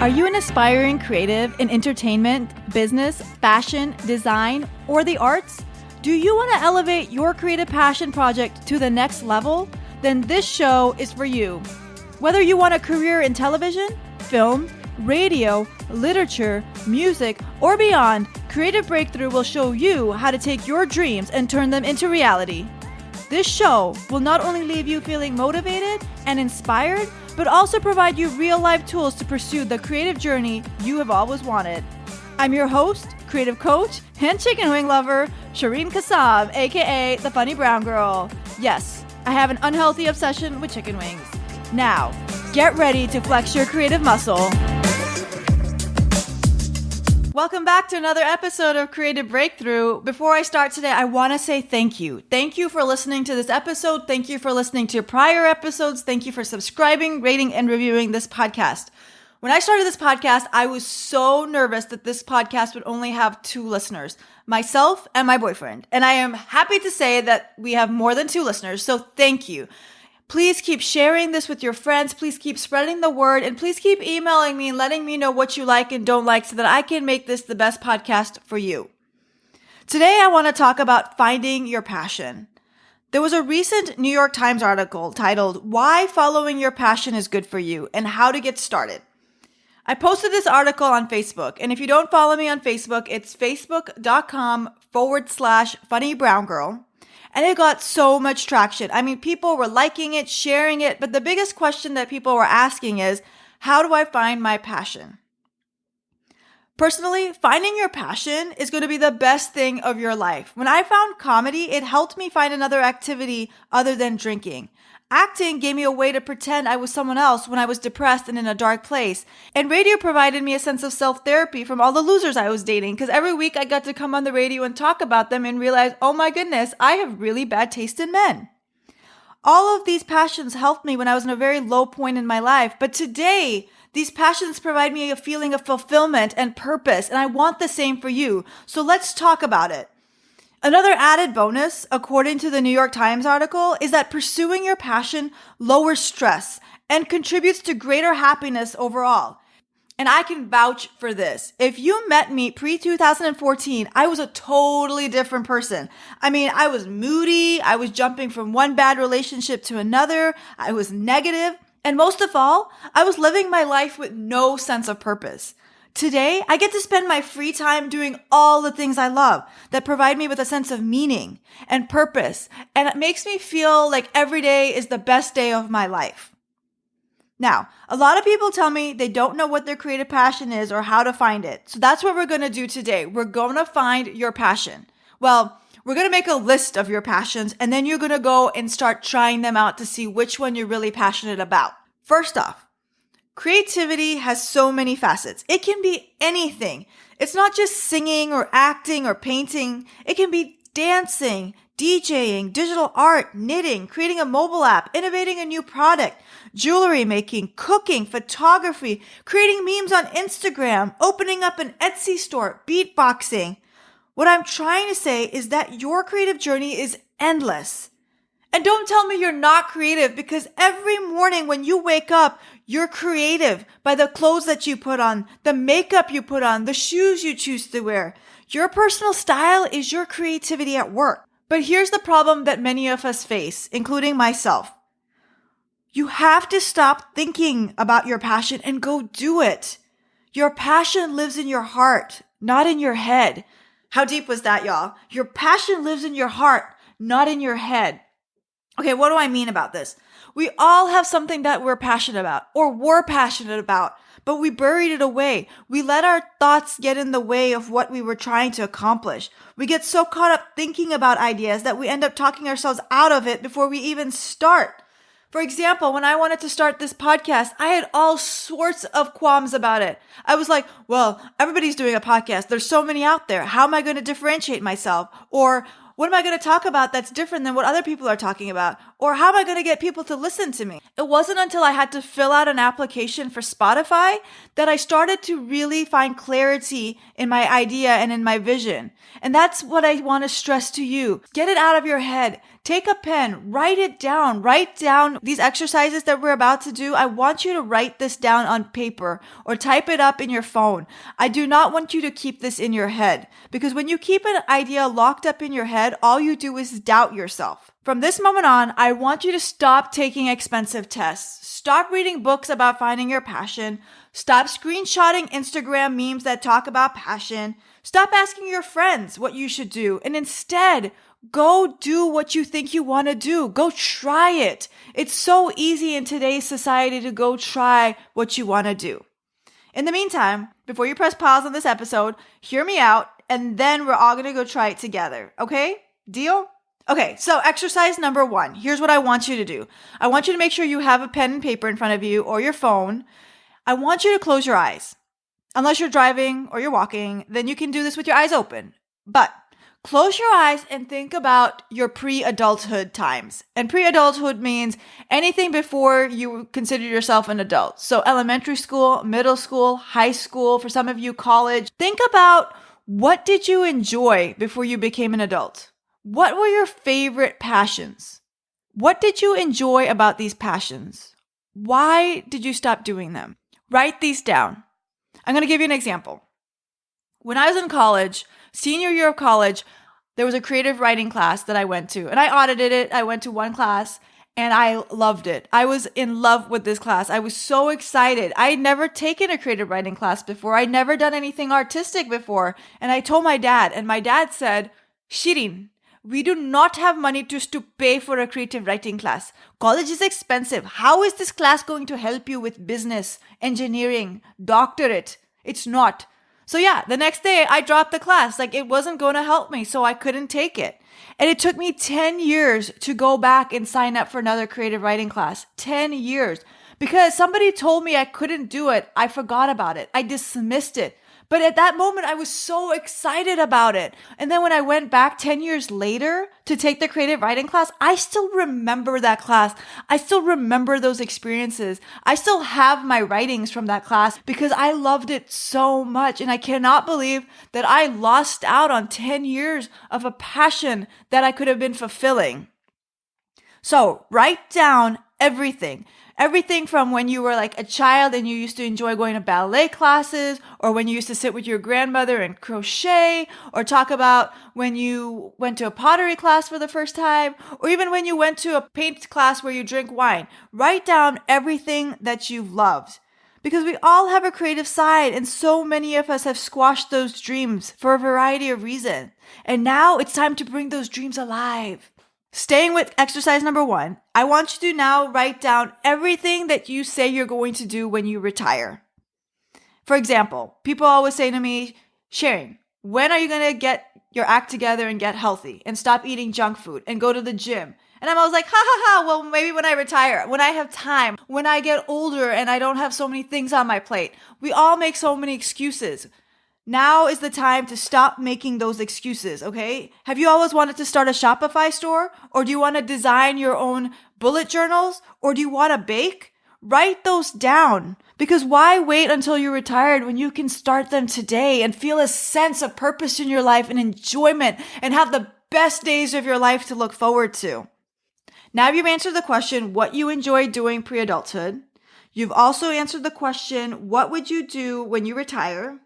Are you an aspiring creative in entertainment, business, fashion, design, or the arts? Do you want to elevate your creative passion project to the next level? Then this show is for you. Whether you want a career in television, film, radio, literature, music, or beyond, Creative Breakthrough will show you how to take your dreams and turn them into reality. This show will not only leave you feeling motivated and inspired, but also provide you real-life tools to pursue the creative journey you have always wanted. I'm your host, creative coach, and chicken wing lover, Shireen Kassab, aka the Funny Brown Girl. Yes, I have an unhealthy obsession with chicken wings. Now, get ready to flex your creative muscle. Welcome back to another episode of Creative Breakthrough. Before I start today, I want to say thank you. Thank you for listening to this episode. Thank you for listening to prior episodes. Thank you for subscribing, rating, and reviewing this podcast. When I started this podcast, I was so nervous that this podcast would only have 2 listeners, myself and my boyfriend. And I am happy to say that we have more than 2 listeners, so thank you. Please keep sharing this with your friends. Please keep spreading the word, and please keep emailing me and letting me know what you like and don't like so that I can make this the best podcast for you. Today, I want to talk about finding your passion. There was a recent New York Times article titled, "Why Following Your Passion is Good for You and How to Get Started." I posted this article on Facebook, and if you don't follow me on Facebook, it's facebook.com/funnybrown girl. And it got so much traction. I mean, people were liking it, sharing it, but the biggest question that people were asking is, how do I find my passion? Personally, finding your passion is going to be the best thing of your life. When I found comedy, it helped me find another activity other than drinking. Acting gave me a way to pretend I was someone else when I was depressed and in a dark place. And radio provided me a sense of self-therapy from all the losers I was dating, because every week I got to come on the radio and talk about them and realize, oh my goodness, I have really bad taste in men. All of these passions helped me when I was in a very low point in my life. But today, these passions provide me a feeling of fulfillment and purpose, and I want the same for you. So let's talk about it. Another added bonus, according to the New York Times article, is that pursuing your passion lowers stress and contributes to greater happiness overall. And I can vouch for this. If you met me pre-2014, I was a totally different person. I mean, I was moody. I was jumping from one bad relationship to another. I was negative. And most of all, I was living my life with no sense of purpose. Today, I get to spend my free time doing all the things I love that provide me with a sense of meaning and purpose, and it makes me feel like every day is the best day of my life. Now, a lot of people tell me they don't know what their creative passion is or how to find it. So that's what we're going to do today. We're going to find your passion. Well, we're going to make a list of your passions, and then you're going to go and start trying them out to see which one you're really passionate about. First off, creativity has so many facets. It can be anything. It's not just singing or acting or painting. It can be dancing, DJing, digital art, knitting, creating a mobile app, innovating a new product, jewelry making, cooking, photography, creating memes on Instagram, opening up an Etsy store, beatboxing. What I'm trying to say is that your creative journey is endless. And don't tell me you're not creative, because every morning when you wake up, you're creative by the clothes that you put on, the makeup you put on, the shoes you choose to wear. Your personal style is your creativity at work. But here's the problem that many of us face, including myself. You have to stop thinking about your passion and go do it. Your passion lives in your heart, not in your head. How deep was that, y'all? Your passion lives in your heart, not in your head. Okay, what do I mean about this? We all have something that we're passionate about or were passionate about, but we buried it away. We let our thoughts get in the way of what we were trying to accomplish. We get so caught up thinking about ideas that we end up talking ourselves out of it before we even start. For example, when I wanted to start this podcast, I had all sorts of qualms about it. I was like, well, everybody's doing a podcast. There's so many out there. How am I going to differentiate myself? Or what am I going to talk about that's different than what other people are talking about? Or how am I going to get people to listen to me? It wasn't until I had to fill out an application for Spotify that I started to really find clarity in my idea and in my vision. And that's what I want to stress to you. Get it out of your head. Take a pen, write it down, write down these exercises that we're about to do. I want you to write this down on paper or type it up in your phone. I do not want you to keep this in your head, because when you keep an idea locked up in your head, all you do is doubt yourself. From this moment on, I want you to stop taking expensive tests. Stop reading books about finding your passion. Stop screenshotting Instagram memes that talk about passion. Stop asking your friends what you should do, and instead, go do what you think you want to do. Go try it. It's so easy in today's society to go try what you want to do. In the meantime, before you press pause on this episode, hear me out, and then we're all going to go try it together. Okay? Deal? Okay, so exercise number 1. Here's what I want you to do. I want you to make sure you have a pen and paper in front of you or your phone. I want you to close your eyes. Unless you're driving or you're walking, then you can do this with your eyes open. But close your eyes and think about your pre-adulthood times. And pre-adulthood means anything before you consider yourself an adult. So elementary school, middle school, high school, for some of you, college. Think about, what did you enjoy before you became an adult? What were your favorite passions? What did you enjoy about these passions? Why did you stop doing them? Write these down. I'm going to give you an example. When I was in college, senior year of college, there was a creative writing class that I went to, and I audited it. I went to one class and I loved it. I was in love with this class. I was so excited. I had never taken a creative writing class before. I'd never done anything artistic before. And I told my dad, and my dad said, Shirin, we do not have money to pay for a creative writing class. College is expensive. How is this class going to help you with business, engineering, doctorate? It's not. So yeah, the next day I dropped the class. Like, it wasn't going to help me, so I couldn't take it. And it took me 10 years to go back and sign up for another creative writing class. 10 years. Because somebody told me I couldn't do it. I forgot about it. I dismissed it. But at that moment, I was so excited about it. And then when I went back 10 years later to take the creative writing class, I still remember that class. I still remember those experiences. I still have my writings from that class because I loved it so much. And I cannot believe that I lost out on 10 years of a passion that I could have been fulfilling. So write down everything. Everything from when you were like a child and you used to enjoy going to ballet classes, or when you used to sit with your grandmother and crochet, or talk about when you went to a pottery class for the first time, or even when you went to a paint class where you drink wine. Write down everything that you've loved. Because we all have a creative side, and so many of us have squashed those dreams for a variety of reasons. And now it's time to bring those dreams alive. Staying with exercise number 1, I want you to now write down everything that you say you're going to do when you retire. For example, people always say to me, Sharon, when are you going to get your act together and get healthy and stop eating junk food and go to the gym? And I'm always like, ha ha ha, well, maybe when I retire, when I have time, when I get older and I don't have so many things on my plate. We all make so many excuses. Now is the time to stop making those excuses, okay? Have you always wanted to start a Shopify store? Or do you want to design your own bullet journals? Or do you want to bake? Write those down. Because why wait until you're retired when you can start them today and feel a sense of purpose in your life and enjoyment and have the best days of your life to look forward to? Now you've answered the question, what you enjoy doing pre-adulthood. You've also answered the question, what would you do when you retire?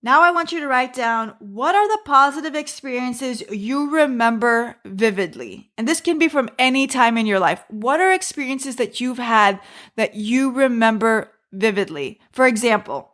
Now I want you to write down, what are the positive experiences you remember vividly? And this can be from any time in your life. What are experiences that you've had that you remember vividly? For example,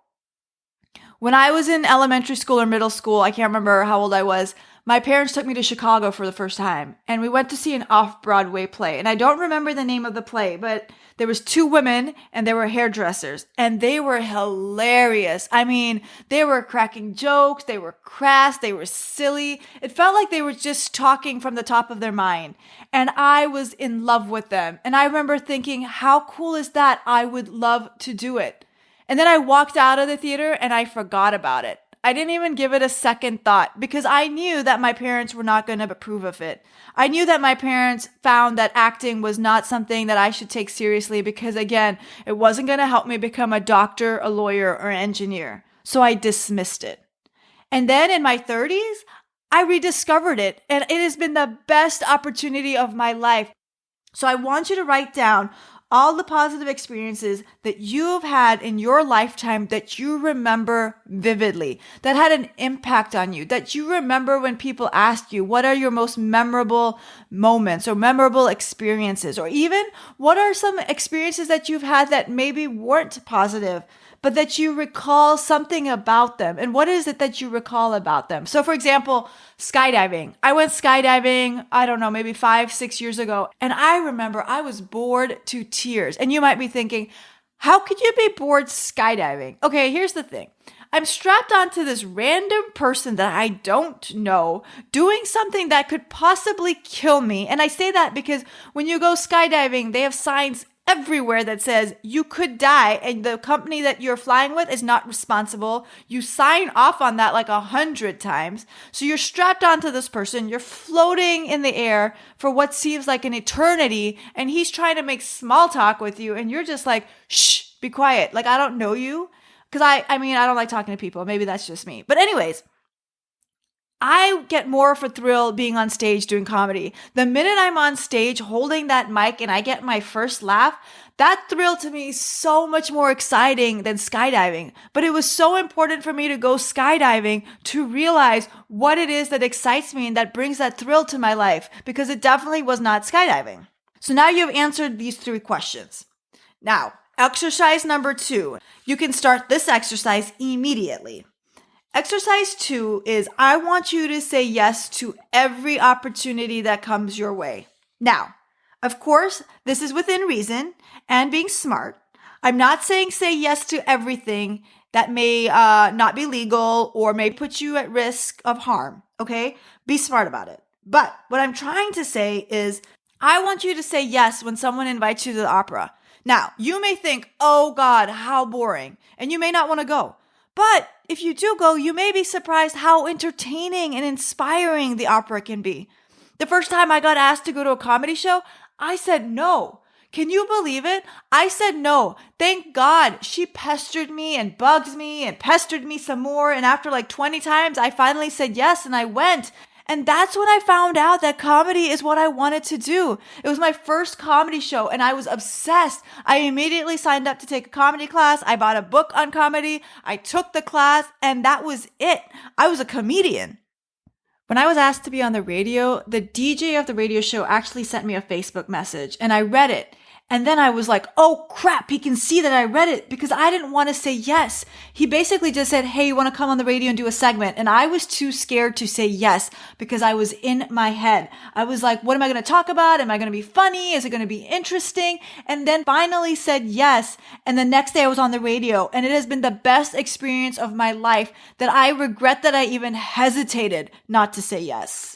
when I was in elementary school or middle school, I can't remember how old I was, my parents took me to Chicago for the first time, and we went to see an off-Broadway play. And I don't remember the name of the play, but there was 2 women and they were hairdressers, and they were hilarious. I mean, they were cracking jokes, they were crass, they were silly. It felt like they were just talking from the top of their mind. And I was in love with them. And I remember thinking, how cool is that? I would love to do it. And then I walked out of the theater and I forgot about it. I didn't even give it a second thought because I knew that my parents were not going to approve of it. I knew that my parents found that acting was not something that I should take seriously because, again, it wasn't going to help me become a doctor, a lawyer, or an engineer. So I dismissed it. And then in my 30s, I rediscovered it, and it has been the best opportunity of my life. So I want you to write down all the positive experiences that you've had in your lifetime that you remember vividly, that had an impact on you, that you remember when people asked you, what are your most memorable moments or memorable experiences? Or even what are some experiences that you've had that maybe weren't positive, but that you recall something about them? And what is it that you recall about them? So for example, skydiving. I went skydiving, I don't know, maybe 5-6 years ago. And I remember I was bored to tears. And you might be thinking, how could you be bored skydiving? Okay, here's the thing. I'm strapped onto this random person that I don't know doing something that could possibly kill me. And I say that because when you go skydiving, they have signs everywhere that says you could die and the company that you're flying with is not responsible. You sign off on that like 100 times. So you're strapped onto this person. You're floating in the air for what seems like an eternity. And he's trying to make small talk with you. And you're just like, shh, be quiet. Like, I don't know you. Because I don't like talking to people. Maybe that's just me. But anyways, I get more of a thrill being on stage doing comedy. The minute I'm on stage holding that mic and I get my first laugh, that thrill to me is so much more exciting than skydiving. But it was so important for me to go skydiving to realize what it is that excites me and that brings that thrill to my life, because it definitely was not skydiving. So now you've answered these 3 questions. Now, exercise number 2. You can start this exercise immediately. Exercise 2 is I want you to say yes to every opportunity that comes your way. Now, of course, this is within reason and being smart. I'm not saying say yes to everything that may not be legal or may put you at risk of harm, okay? Be smart about it. But what I'm trying to say is I want you to say yes when someone invites you to the opera. Now, you may think, oh God, how boring, and you may not want to go. But if you do go, you may be surprised how entertaining and inspiring the opera can be. The first time I got asked to go to a comedy show, I said no. Can you believe it? I said no. Thank God. She pestered me and bugged me and pestered me some more. And after like 20 times, I finally said yes and I went. And that's when I found out that comedy is what I wanted to do. It was my first comedy show and I was obsessed. I immediately signed up to take a comedy class. I bought a book on comedy. I took the class and that was it. I was a comedian. When I was asked to be on the radio, the DJ of the radio show actually sent me a Facebook message and I read it. And then I was like, oh crap, he can see that I read it, because I didn't want to say yes. He basically just said, hey, you want to come on the radio and do a segment? And I was too scared to say yes because I was in my head. I was like, what am I going to talk about? Am I going to be funny? Is it going to be interesting? And then finally said yes. And the next day I was on the radio and it has been the best experience of my life that I regret that I even hesitated not to say yes.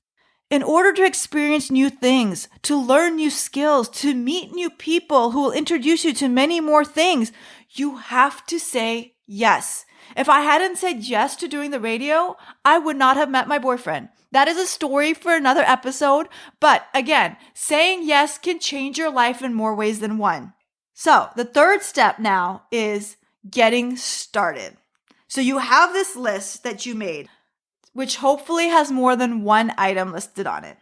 In order to experience new things, to learn new skills, to meet new people who will introduce you to many more things, you have to say yes. If I hadn't said yes to doing the radio, I would not have met my boyfriend. That is a story for another episode. But again, saying yes can change your life in more ways than one. So the third step now is getting started. So you have this list that you made, which hopefully has more than one item listed on it.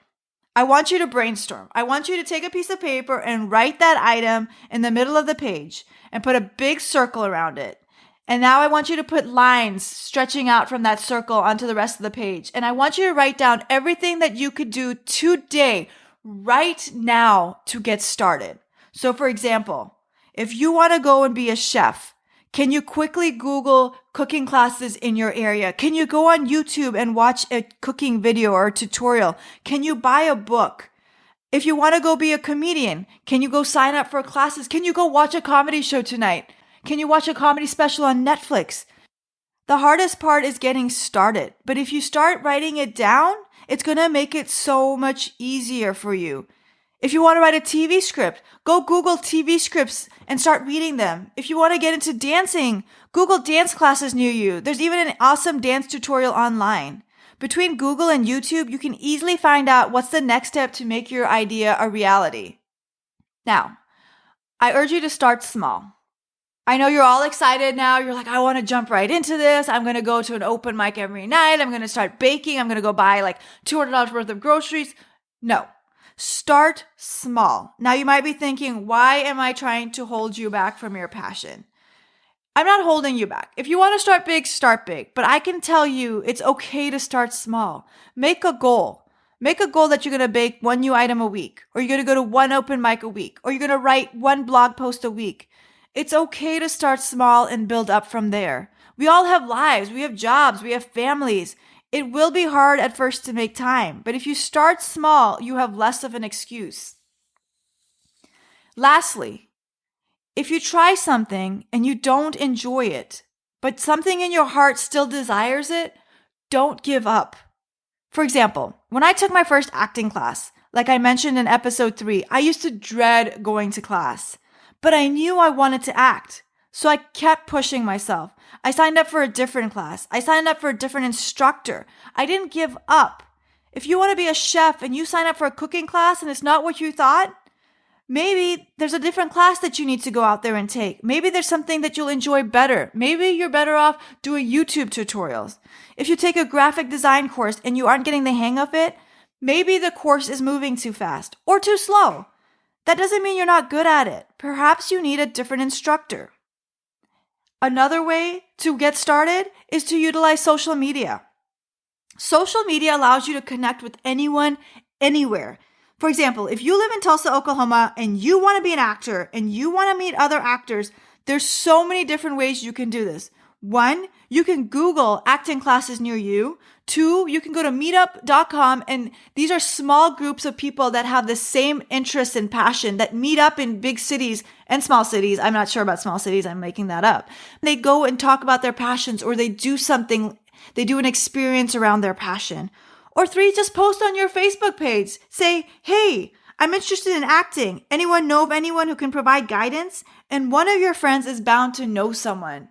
I want you to brainstorm. I want you to take a piece of paper and write that item in the middle of the page and put a big circle around it. And now I want you to put lines stretching out from that circle onto the rest of the page. And I want you to write down everything that you could do today, right now, to get started. So for example, if you want to go and be a chef, can you quickly Google cooking classes in your area? Can you go on YouTube and watch a cooking video or a tutorial? Can you buy a book? If you want to go be a comedian, can you go sign up for classes? Can you go watch a comedy show tonight? Can you watch a comedy special on Netflix? The hardest part is getting started. But if you start writing it down, it's going to make it so much easier for you. If you want to write a TV script, go Google TV scripts and start reading them. If you want to get into dancing, Google dance classes near you. There's even an awesome dance tutorial online. Between Google and YouTube, you can easily find out what's the next step to make your idea a reality. Now, I urge you to start small. I know you're all excited now. You're like, I want to jump right into this. I'm going to go to an open mic every night. I'm going to start baking. I'm going to go buy like $200 worth of groceries. No, start small. Now you might be thinking, why am I trying to hold you back from your passion? I'm not holding you back. If you want to start big, start big. But I can tell you it's okay to start small. Make a goal. Make a goal that you're going to bake one new item a week, or you're going to go to one open mic a week, or you're going to write one blog post a week. It's okay to start small and build up from there. We all have lives. We have jobs. We have families. It will be hard at first to make time, but if you start small, you have less of an excuse. Lastly, if you try something and you don't enjoy it, but something in your heart still desires it, don't give up. For example, when I took my first acting class, like I mentioned in episode 3, I used to dread going to class. But I knew I wanted to act, so I kept pushing myself. I signed up for a different class. I signed up for a different instructor. I didn't give up. If you want to be a chef and you sign up for a cooking class and it's not what you thought, maybe there's a different class that you need to go out there and take. Maybe there's something that you'll enjoy better. Maybe you're better off doing YouTube tutorials. If you take a graphic design course and you aren't getting the hang of it, maybe the course is moving too fast or too slow. That doesn't mean you're not good at it. Perhaps you need a different instructor. Another way to get started is to utilize social media. Social media allows you to connect with anyone, anywhere. For example, if you live in Tulsa, Oklahoma, and you want to be an actor and you want to meet other actors, there's so many different ways you can do this. 1, you can Google acting classes near you. 2, you can go to meetup.com, and these are small groups of people that have the same interests and passion that meet up in big cities and small cities. I'm not sure about small cities. I'm making that up. They go and talk about their passions, or they do something, they do an experience around their passion. Or 3, just post on your Facebook page. Say, hey, I'm interested in acting. Anyone know of anyone who can provide guidance? And one of your friends is bound to know someone.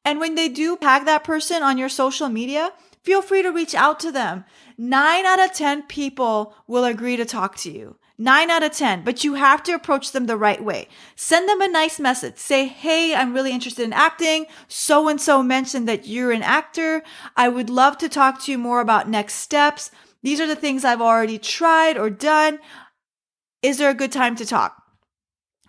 And when they do tag that person on your social media, feel free to reach out to them. 9 out of 10 people will agree to talk to you. 9 out of 10, but you have to approach them the right way. Send them a nice message. Say, hey, I'm really interested in acting. So-and-so mentioned that you're an actor. I would love to talk to you more about next steps. These are the things I've already tried or done. Is there a good time to talk?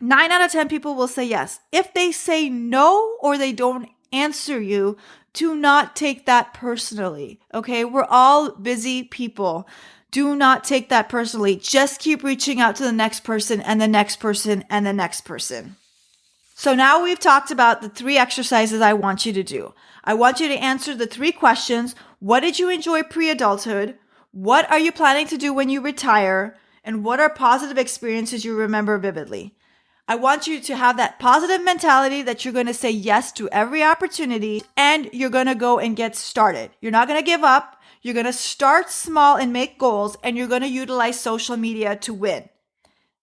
9 out of 10 people will say yes. If they say no or they don't answer you, do not take that personally. Okay? We're all busy people. Do not take that personally. Just keep reaching out to the next person and the next person and the next person. So now we've talked about the 3 exercises I want you to do. I want you to answer the 3 questions. What did you enjoy pre-adulthood? What are you planning to do when you retire? And what are positive experiences you remember vividly? I want you to have that positive mentality that you're going to say yes to every opportunity, and you're going to go and get started. You're not going to give up. You're going to start small and make goals, and you're going to utilize social media to win.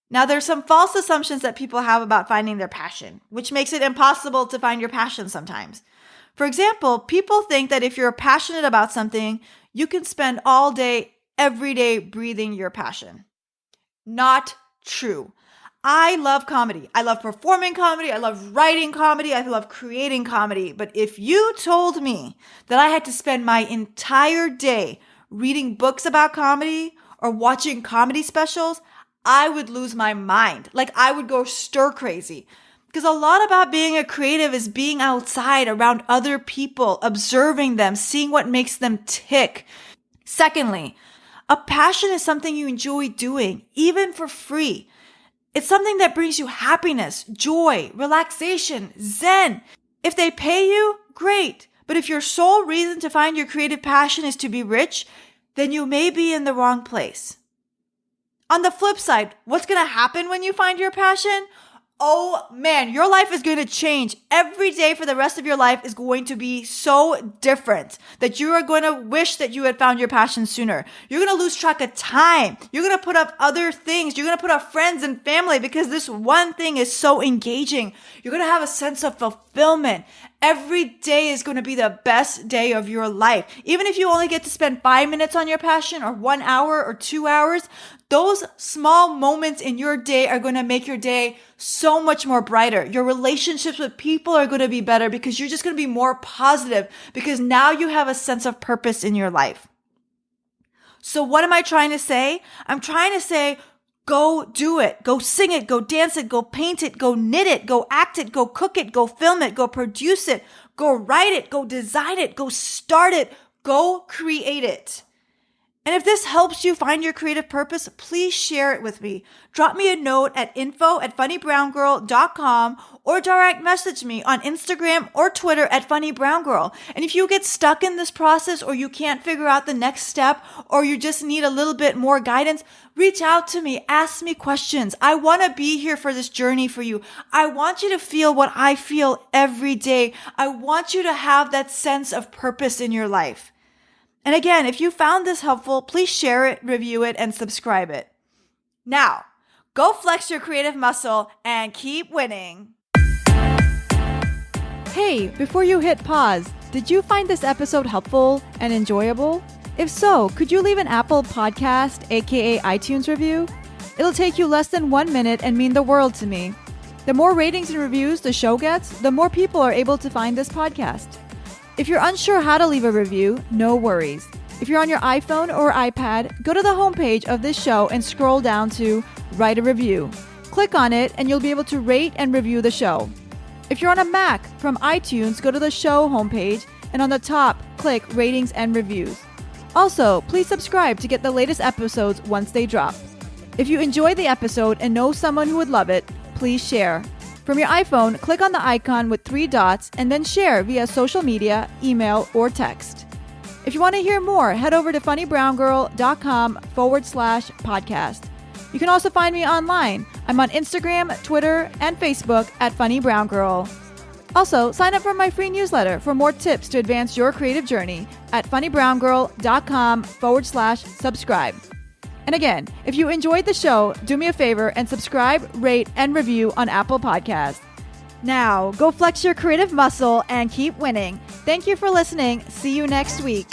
Now, there's some false assumptions that people have about finding their passion, which makes it impossible to find your passion sometimes. For example, people think that if you're passionate about something, you can spend all day, every day breathing your passion. Not true. I love comedy. I love performing comedy. I love writing comedy. I love creating comedy. But if you told me that I had to spend my entire day reading books about comedy or watching comedy specials, I would lose my mind. Like, I would go stir crazy. Because a lot about being a creative is being outside around other people, observing them, seeing what makes them tick. Secondly, a passion is something you enjoy doing, even for free. It's something that brings you happiness, joy, relaxation, zen. If they pay you, great. But if your sole reason to find your creative passion is to be rich, then you may be in the wrong place. On the flip side, what's going to happen when you find your passion? Oh man, your life is going to change. Every day for the rest of your life is going to be so different that you are going to wish that you had found your passion sooner. You're going to lose track of time. You're going to put up other things. You're going to put up friends and family because this one thing is so engaging. You're going to have a sense of fulfillment. Every day is going to be the best day of your life. Even if you only get to spend 5 minutes on your passion or 1 hour or 2 hours, Those small moments in your day are going to make your day so much more brighter. Your relationships with people are going to be better because you're just going to be more positive because now you have a sense of purpose in your life. So what am I trying to say? I'm trying to say, go do it. Go sing it. Go dance it. Go paint it. Go knit it. Go act it. Go cook it. Go film it. Go produce it. Go write it. Go design it. Go start it. Go create it. And if this helps you find your creative purpose, please share it with me. Drop me a note at info@funnybrown.com or direct message me on Instagram or Twitter at funnybrown. And if you get stuck in this process or you can't figure out the next step or you just need a little bit more guidance, reach out to me. Ask me questions. I want to be here for this journey for you. I want you to feel what I feel every day. I want you to have that sense of purpose in your life. And again, if you found this helpful, please share it, review it, and subscribe it. Now, go flex your creative muscle and keep winning. Hey, before you hit pause, did you find this episode helpful and enjoyable? If so, could you leave an Apple Podcast, aka iTunes review? It'll take you less than 1 minute and mean the world to me. The more ratings and reviews the show gets, the more people are able to find this podcast. If you're unsure how to leave a review, no worries. If you're on your iPhone or iPad, go to the homepage of this show and scroll down to Write a Review. Click on it and you'll be able to rate and review the show. If you're on a Mac, from iTunes, go to the show homepage and on the top, click Ratings and Reviews. Also, please subscribe to get the latest episodes once they drop. If you enjoyed the episode and know someone who would love it, please share. From your iPhone, click on the icon with 3 dots and then share via social media, email, or text. If you want to hear more, head over to funnybrown.com/podcast. You can also find me online. I'm on Instagram, Twitter, and Facebook at funnybrown. Also, sign up for my free newsletter for more tips to advance your creative journey at funnybrown.com/subscribe. And again, if you enjoyed the show, do me a favor and subscribe, rate, and review on Apple Podcasts. Now, go flex your creative muscle and keep winning. Thank you for listening. See you next week.